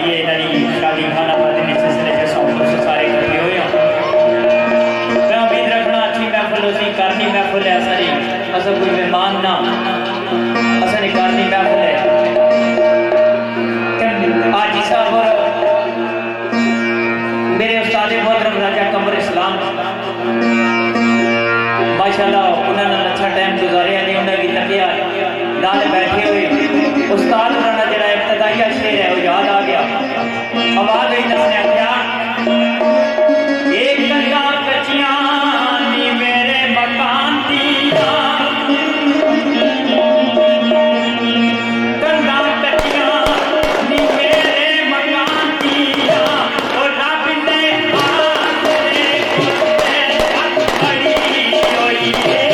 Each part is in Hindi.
है इन्होंने शादी खाना बदलने सिलसिले से सौंपों से सारे इकट्ठे हुए हो। मैं उम्मीद रखना अच्छी महफिल उसी करनी महफिल है सारी असल कोई मेहमान ना असल करनी महफिल है। हाजी साहब और मेरे उस्ताद मोहतरम राजा कमर इस्लाम माशाल्लाह उन्होंने अच्छा टाइम गुजारिया नहीं उन्हें भी तकिया नाल बैठे हुए उस्ताद उन्होंने जरा इब्तदाइया शेर है वो याद आ गया आवाज ही दसने क्या एक कंधा कच्चियां नी मेरे मकान दिया कंधा कच्चियां नी मेरे मकान दिया और रब ने आसरे खड़ी होई है।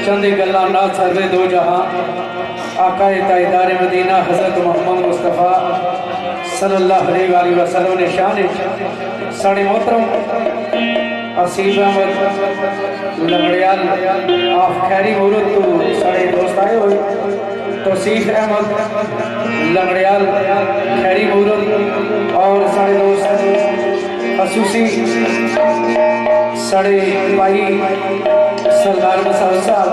चंद गल्ला ना सर्वे दो जहां आका ताजदार मदीना हजरत मोहम्मद मुस्तफ़ा सल्लल्लाहु अलैहि वसल्लम ने शान साढ़े मोहतरम आसिफ अहमद लंगड़ियाल आफ खैरी मूरत तो साढ़े दोस्त आए हुए तौसीफ अहमद लंगड़ियाल खैरी मूरत और साढ़े दोस्त खसूसी साढ़े भाई सरदार मसाल साहब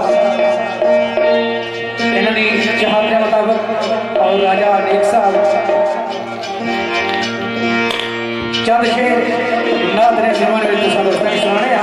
इन्होंने जहां के मुताबिक और राजा अनेक साहब चंद शेर नाद ने सुनाने